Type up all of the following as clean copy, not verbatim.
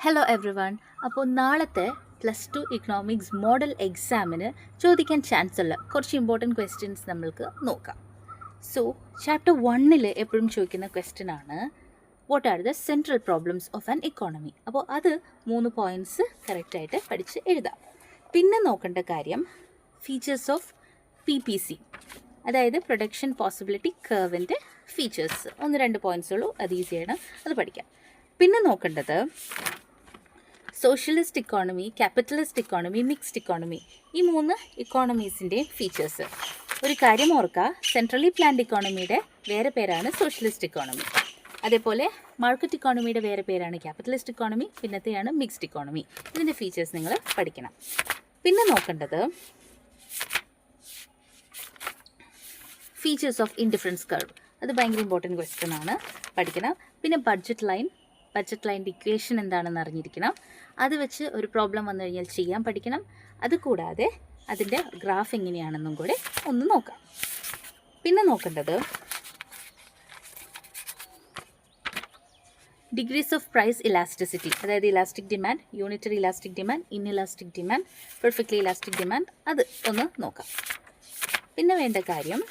Hello every one. അപ്പോൾ നാളത്തെ +2 economics model എക്സാമിന് ചോദിക്കാൻ ചാൻസ് ഉള്ള കുറച്ച് ഇമ്പോർട്ടൻറ്റ് ക്വസ്റ്റ്യൻസ് നമ്മൾക്ക് നോക്കാം. സോ ചാപ്റ്റർ 1 എപ്പോഴും ചോദിക്കുന്ന ക്വസ്റ്റ്യൻ ആണ് what are the central problems of an economy. അപ്പോൾ അത് 3 പോയിൻറ്റ്സ് കറക്റ്റായിട്ട് പഠിച്ച് എഴുതാം. പിന്നെ നോക്കേണ്ട കാര്യം ഫീച്ചേഴ്സ് ഓഫ് PPC, അതായത് പ്രൊഡക്ഷൻ പോസിബിലിറ്റി കർവിൻ്റെ ഫീച്ചേഴ്സ് 1-2 പോയിൻറ്റ്സ് ഉള്ളൂ, അത് ഈസിയാണ്, അത് പഠിക്കാം. പിന്നെ നോക്കേണ്ടത് socialist economy, capitalist economy, mixed economy, ഈ 3 ഇക്കോണമീസിൻ്റെയും ഫീച്ചേഴ്സ്. ഒരു കാര്യം ഓർക്കുക, സെൻട്രലി പ്ലാൻഡ് ഇക്കോണമിയുടെ വേറെ പേരാണ് സോഷ്യലിസ്റ്റ് ഇക്കോണമി. അതേപോലെ മാർക്കറ്റ് ഇക്കോണമിയുടെ വേറെ പേരാണ് ക്യാപിറ്റലിസ്റ്റ് ഇക്കോണമി, പിന്നത്തെയാണ് മിക്സ്ഡ് ഇക്കോണമി. ഇതിൻ്റെ ഫീച്ചേഴ്സ് നിങ്ങൾ പഠിക്കണം. പിന്നെ നോക്കേണ്ടത് ഫീച്ചേഴ്സ് ഓഫ് ഇൻഡിഫറൻസ് കർവ്, അത് ഭയങ്കര ഇമ്പോർട്ടൻറ്റ് ക്വസ്റ്റ്യൻ ആണ്, പഠിക്കണം. പിന്നെ ബഡ്ജറ്റ് ലൈൻ്റെ ഇക്വേഷൻ എന്താണെന്ന് അറിഞ്ഞിരിക്കണം. അത് വെച്ച് ഒരു പ്രോബ്ലം വന്നു കഴിഞ്ഞാൽ ചെയ്യാൻ പഠിക്കണം. അതുകൂടാതെ അതിൻ്റെ ഗ്രാഫ് എങ്ങനെയാണെന്നും കൂടെ ഒന്ന് നോക്കാം. പിന്നെ നോക്കേണ്ടത് ഡിഗ്രീസ് ഓഫ് പ്രൈസ് ഇലാസ്റ്റിസിറ്റി, അതായത് elastic demand, unitary elastic demand, inelastic demand, perfectly elastic demand, അത് ഒന്ന് നോക്കാം. പിന്നെ വേണ്ട കാര്യം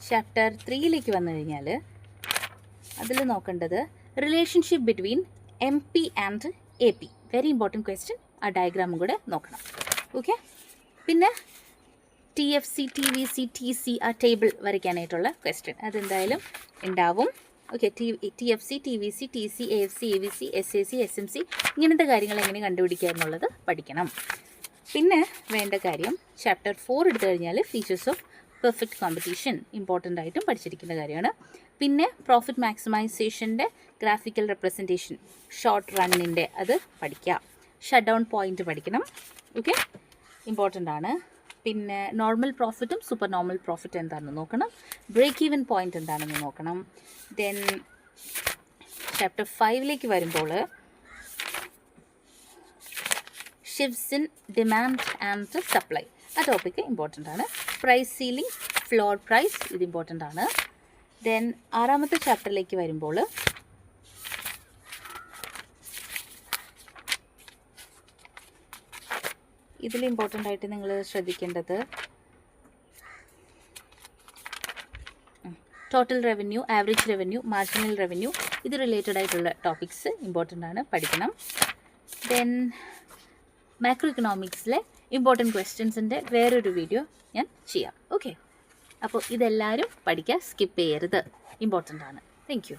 ചാപ്റ്റർ 3 വന്നു കഴിഞ്ഞാൽ അതിൽ നോക്കേണ്ടത് relationship between MP and AP, very important question. ആ ഡയഗ്രാമും കൂടെ നോക്കണം. ഓക്കെ. പിന്നെ TFC, TVC, TC, ആ ടേബിൾ വരയ്ക്കാനായിട്ടുള്ള ക്വസ്റ്റ്യൻ അതെന്തായാലും ഉണ്ടാവും. Okay. TFC, TVC, TC, AFC, AVC, SAC, SMC, ഇങ്ങനത്തെ കാര്യങ്ങൾ എങ്ങനെ കണ്ടുപിടിക്കുക എന്നുള്ളത് പഠിക്കണം. പിന്നെ വേണ്ട കാര്യം ചാപ്റ്റർ 4 എടുത്തു കഴിഞ്ഞാൽ features of perfect competition important ആയിട്ടും പഠിച്ചിരിക്കുന്ന കാര്യമാണ്. പിന്നെ പ്രോഫിറ്റ് മാക്സിമൈസേഷൻ്റെ ഗ്രാഫിക്കൽ റെപ്രസെൻറ്റേഷൻ ഷോർട്ട് റണ്ണിൻ്റെ അത് പഠിക്കാം. ഷട്ട് ഡൗൺ പോയിൻ്റ് പഠിക്കണം. ഓക്കെ, ഇമ്പോർട്ടൻ്റ് ആണ്. പിന്നെ നോർമൽ പ്രോഫിറ്റും സൂപ്പർ നോർമൽ പ്രോഫിറ്റ് എന്താണെന്ന് നോക്കണം. ബ്രേക്ക് ഈവൻ പോയിൻ്റ് എന്താണെന്ന് നോക്കണം. ദെൻ ചാപ്റ്റർ 5 വരുമ്പോൾ shifts in demand and supply, ആ ടോപ്പിക്ക് ഇമ്പോർട്ടൻ്റ് ആണ്. പ്രൈസ് സീലിംഗ്, ഫ്ലോർ പ്രൈസ്, ഇത് ഇമ്പോർട്ടൻ്റ് ആണ്. ദെൻ 6ാമത്തെ ചാപ്റ്ററിലേക്ക് വരുമ്പോൾ ഇതിൽ ഇമ്പോർട്ടൻ്റ് ആയിട്ട് നിങ്ങൾ ശ്രദ്ധിക്കേണ്ടത് total revenue, average revenue, marginal revenue, ഇത് റിലേറ്റഡ് ആയിട്ടുള്ള ടോപ്പിക്സ് ഇമ്പോർട്ടൻ്റ് ആണ്, പഠിക്കണം. ദെൻ മാക്രോ ഇക്കണോമിക്സിലെ ഇമ്പോർട്ടൻറ്റ് ക്വസ്റ്റ്യൻസിൻ്റെ വേറൊരു വീഡിയോ ഞാൻ ചെയ്യാം. ഓക്കെ, അപ്പോൾ ഇതെല്ലാവരും പഠിക്കുക, സ്കിപ്പ് ചെയ്യരുത്, ഇമ്പോർട്ടൻ്റ് ആണ്. Thank you.